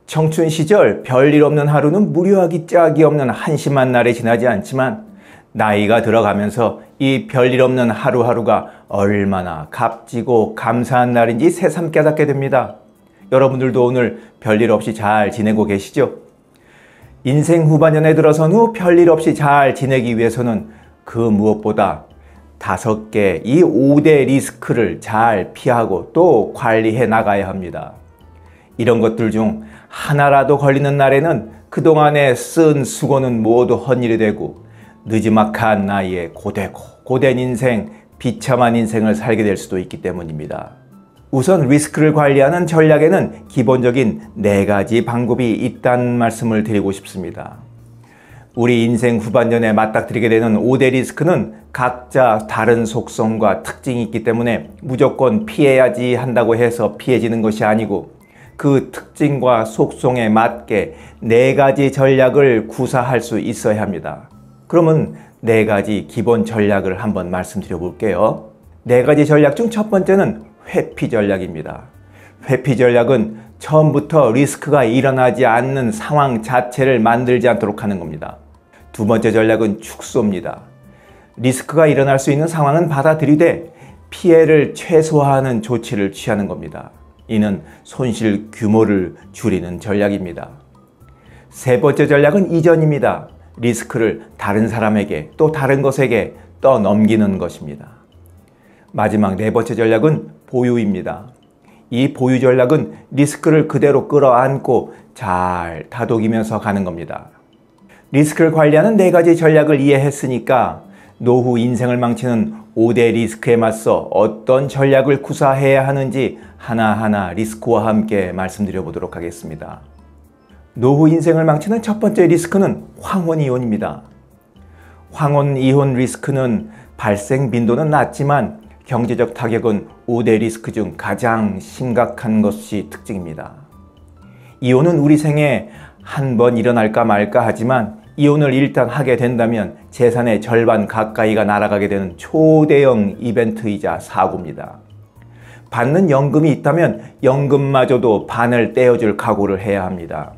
청춘 시절 별일 없는 하루는 무료하기 짝이 없는 한심한 날이 지나지 않지만 나이가 들어가면서 이 별일 없는 하루하루가 얼마나 값지고 감사한 날인지 새삼 깨닫게 됩니다. 여러분들도 오늘 별일 없이 잘 지내고 계시죠? 인생 후반년에 들어선 후 별일 없이 잘 지내기 위해서는 그 무엇보다 5개, 이 5대 리스크를 잘 피하고 또 관리해 나가야 합니다. 이런 것들 중 하나라도 걸리는 날에는 그동안에 쓴 수고는 모두 헛일이 되고 느지막한 나이에 고된 인생, 비참한 인생을 살게 될 수도 있기 때문입니다. 우선 리스크를 관리하는 전략에는 기본적인 4가지 방법이 있다는 말씀을 드리고 싶습니다. 우리 인생 후반년에 맞닥뜨리게 되는 5대 리스크는 각자 다른 속성과 특징이 있기 때문에 무조건 피해야지 한다고 해서 피해지는 것이 아니고 그 특징과 속성에 맞게 4가지 전략을 구사할 수 있어야 합니다. 그러면 4가지 기본 전략을 한번 말씀드려 볼게요. 4가지 전략 중 첫 번째는 회피 전략입니다. 회피 전략은 처음부터 리스크가 일어나지 않는 상황 자체를 만들지 않도록 하는 겁니다. 두 번째 전략은 축소입니다. 리스크가 일어날 수 있는 상황은 받아들이되 피해를 최소화하는 조치를 취하는 겁니다. 이는 손실 규모를 줄이는 전략입니다. 세 번째 전략은 이전입니다. 리스크를 다른 사람에게 또 다른 것에게 떠넘기는 것입니다. 마지막 4번째 전략은 보유입니다. 이 보유 전략은 리스크를 그대로 끌어안고 잘 다독이면서 가는 겁니다. 리스크를 관리하는 4가지 전략을 이해했으니까 노후 인생을 망치는 5대 리스크에 맞서 어떤 전략을 구사해야 하는지 하나하나 리스크와 함께 말씀드려 보도록 하겠습니다. 노후 인생을 망치는 첫 번째 리스크는 황혼이혼입니다. 황혼이혼 리스크는 발생 빈도는 낮지만 경제적 타격은 5대 리스크 중 가장 심각한 것이 특징입니다. 이혼은 우리 생에 한 번 일어날까 말까 하지만 이혼을 일단 하게 된다면 재산의 절반 가까이가 날아가게 되는 초대형 이벤트이자 사고입니다. 받는 연금이 있다면 연금마저도 반을 떼어줄 각오를 해야 합니다.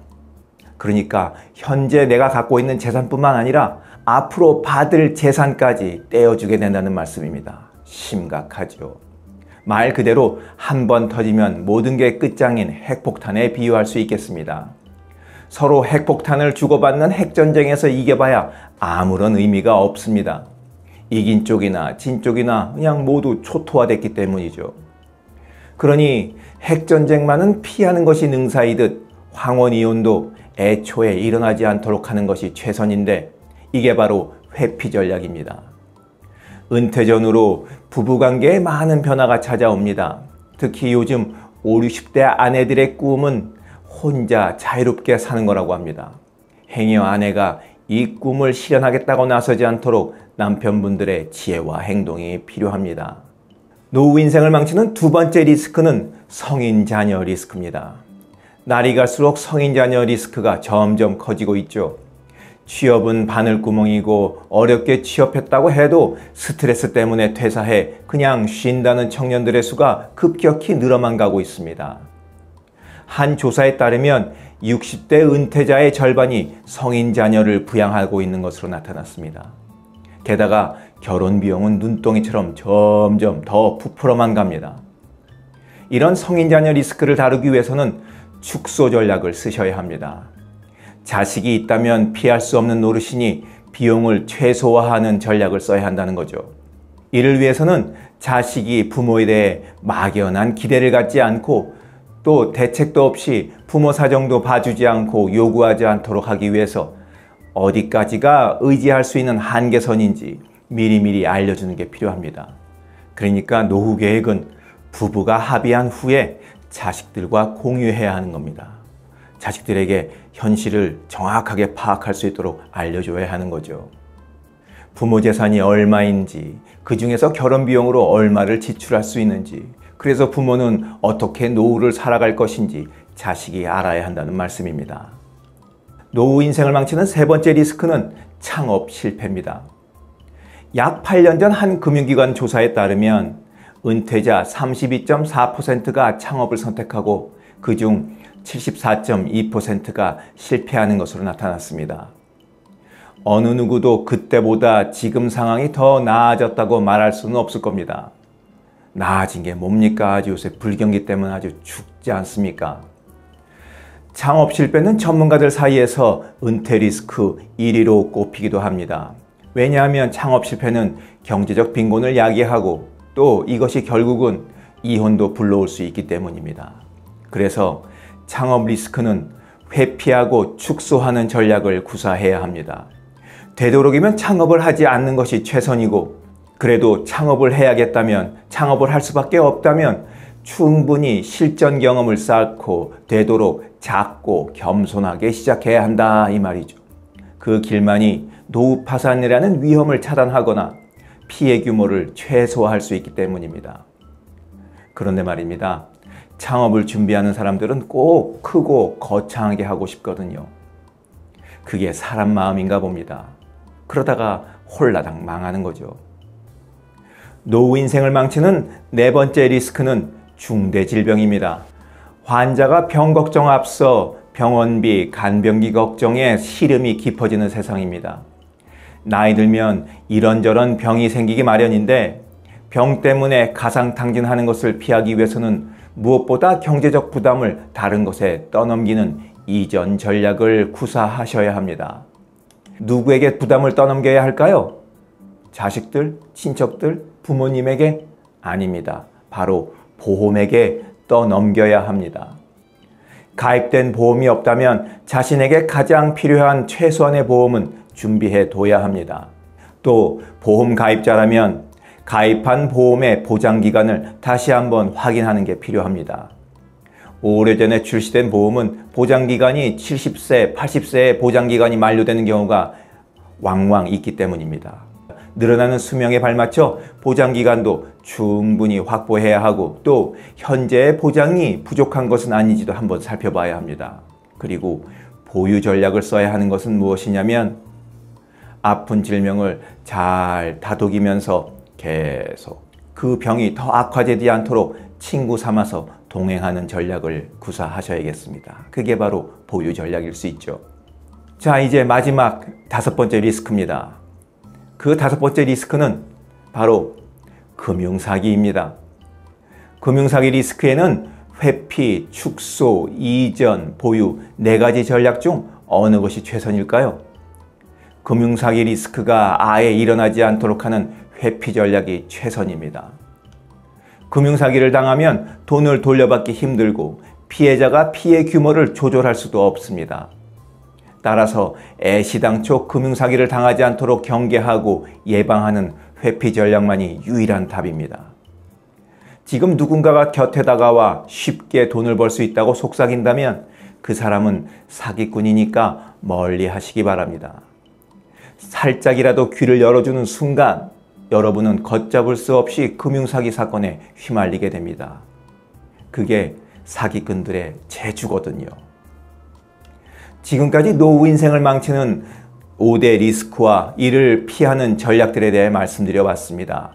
그러니까 현재 내가 갖고 있는 재산뿐만 아니라 앞으로 받을 재산까지 떼어주게 된다는 말씀입니다. 심각하죠. 말 그대로 한 번 터지면 모든 게 끝장인 핵폭탄에 비유할 수 있겠습니다. 서로 핵폭탄을 주고받는 핵전쟁에서 이겨봐야 아무런 의미가 없습니다. 이긴 쪽이나 진 쪽이나 그냥 모두 초토화됐기 때문이죠. 그러니 핵전쟁만은 피하는 것이 능사이듯 황혼이혼도 애초에 일어나지 않도록 하는 것이 최선인데 이게 바로 회피 전략입니다. 은퇴 전후로 부부관계에 많은 변화가 찾아옵니다. 특히 요즘 50, 60대 아내들의 꿈은 혼자 자유롭게 사는 거라고 합니다. 행여 아내가 이 꿈을 실현하겠다고 나서지 않도록 남편분들의 지혜와 행동이 필요합니다. 노후 인생을 망치는 두 번째 리스크는 성인 자녀 리스크입니다. 날이 갈수록 성인 자녀 리스크가 점점 커지고 있죠. 취업은 바늘구멍이고 어렵게 취업했다고 해도 스트레스 때문에 퇴사해 그냥 쉰다는 청년들의 수가 급격히 늘어만 가고 있습니다. 한 조사에 따르면 60대 은퇴자의 절반이 성인 자녀를 부양하고 있는 것으로 나타났습니다. 게다가 결혼 비용은 눈덩이처럼 점점 더 부풀어만 갑니다. 이런 성인 자녀 리스크를 다루기 위해서는 축소 전략을 쓰셔야 합니다. 자식이 있다면 피할 수 없는 노릇이니 비용을 최소화하는 전략을 써야 한다는 거죠. 이를 위해서는 자식이 부모에 대해 막연한 기대를 갖지 않고 또 대책도 없이 부모 사정도 봐주지 않고 요구하지 않도록 하기 위해서 어디까지가 의지할 수 있는 한계선인지 미리미리 알려주는 게 필요합니다. 그러니까 노후 계획은 부부가 합의한 후에 자식들과 공유해야 하는 겁니다. 자식들에게 현실을 정확하게 파악할 수 있도록 알려줘야 하는 거죠. 부모 재산이 얼마인지, 그 중에서 결혼 비용으로 얼마를 지출할 수 있는지, 그래서 부모는 어떻게 노후를 살아갈 것인지 자식이 알아야 한다는 말씀입니다. 노후 인생을 망치는 세 번째 리스크는 창업 실패입니다. 약 8년 전 한 금융기관 조사에 따르면 은퇴자 32.4%가 창업을 선택하고 그중 74.2%가 실패하는 것으로 나타났습니다. 어느 누구도 그때보다 지금 상황이 더 나아졌다고 말할 수는 없을 겁니다. 나아진 게 뭡니까? 아주 요새 불경기 때문에 아주 죽지 않습니까? 창업 실패는 전문가들 사이에서 은퇴 리스크 1위로 꼽히기도 합니다. 왜냐하면 창업 실패는 경제적 빈곤을 야기하고 또 이것이 결국은 이혼도 불러올 수 있기 때문입니다. 그래서 창업 리스크는 회피하고 축소하는 전략을 구사해야 합니다. 되도록이면 창업을 하지 않는 것이 최선이고, 그래도 창업을 해야겠다면, 창업을 할 수밖에 없다면 충분히 실전 경험을 쌓고 되도록 작고 겸손하게 시작해야 한다 이 말이죠. 그 길만이 노후 파산이라는 위험을 차단하거나 피해 규모를 최소화할 수 있기 때문입니다. 그런데 말입니다. 창업을 준비하는 사람들은 꼭 크고 거창하게 하고 싶거든요. 그게 사람 마음인가 봅니다. 그러다가 홀라당 망하는 거죠. 노후 인생을 망치는 네 번째 리스크는 중대 질병입니다. 환자가 병 걱정 앞서 병원비, 간병기 걱정에 시름이 깊어지는 세상입니다. 나이 들면 이런저런 병이 생기기 마련인데 병 때문에 가상탕진하는 것을 피하기 위해서는 무엇보다 경제적 부담을 다른 것에 떠넘기는 이전 전략을 구사하셔야 합니다. 누구에게 부담을 떠넘겨야 할까요? 자식들, 친척들, 부모님에게? 아닙니다. 바로 보험에게 떠넘겨야 합니다. 가입된 보험이 없다면 자신에게 가장 필요한 최소한의 보험은 준비해 둬야 합니다. 또 보험 가입자라면 가입한 보험의 보장기간을 다시 한번 확인하는 게 필요합니다. 오래전에 출시된 보험은 보장기간이 70세, 80세의 보장기간이 만료되는 경우가 왕왕 있기 때문입니다. 늘어나는 수명에 발맞춰 보장기간도 충분히 확보해야 하고 또 현재의 보장이 부족한 것은 아닌지도 한번 살펴봐야 합니다. 그리고 보유 전략을 써야 하는 것은 무엇이냐면 아픈 질병을 잘 다독이면서 계속 그 병이 더 악화되지 않도록 친구 삼아서 동행하는 전략을 구사하셔야겠습니다. 그게 바로 보유 전략일 수 있죠. 자, 이제 마지막 다섯 번째 리스크입니다. 그 다섯 번째 리스크는 바로 금융사기입니다. 금융사기 리스크에는 회피, 축소, 이전, 보유 네 가지 전략 중 어느 것이 최선일까요? 금융사기 리스크가 아예 일어나지 않도록 하는 회피 전략이 최선입니다. 금융사기를 당하면 돈을 돌려받기 힘들고 피해자가 피해 규모를 조절할 수도 없습니다. 따라서 애시당초 금융사기를 당하지 않도록 경계하고 예방하는 회피 전략만이 유일한 답입니다. 지금 누군가가 곁에 다가와 쉽게 돈을 벌 수 있다고 속삭인다면 그 사람은 사기꾼이니까 멀리 하시기 바랍니다. 살짝이라도 귀를 열어주는 순간 여러분은 걷잡을 수 없이 금융사기 사건에 휘말리게 됩니다. 그게 사기꾼들의 재주거든요. 지금까지 노후 인생을 망치는 5대 리스크와 이를 피하는 전략들에 대해 말씀드려 봤습니다.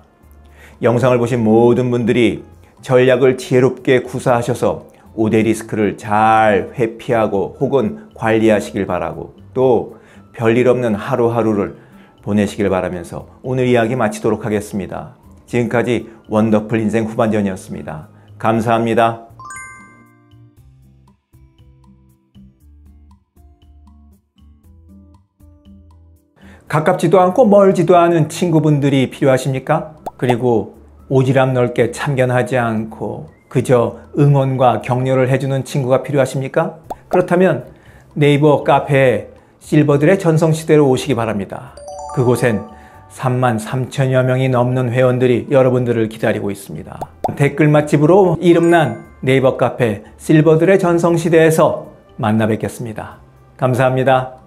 영상을 보신 모든 분들이 전략을 지혜롭게 구사하셔서 5대 리스크를 잘 회피하고 혹은 관리하시길 바라고 또 별일 없는 하루하루를 보내시길 바라면서 오늘 이야기 마치도록 하겠습니다. 지금까지 원더풀 인생 후반전이었습니다. 감사합니다. 가깝지도 않고 멀지도 않은 친구분들이 필요하십니까? 그리고 오지랖 넓게 참견하지 않고 그저 응원과 격려를 해주는 친구가 필요하십니까? 그렇다면 네이버 카페에 실버들의 전성시대로 오시기 바랍니다. 그곳엔 33,000여 명이 넘는 회원들이 여러분들을 기다리고 있습니다. 댓글 맛집으로 이름난 네이버 카페 실버들의 전성시대에서 만나 뵙겠습니다. 감사합니다.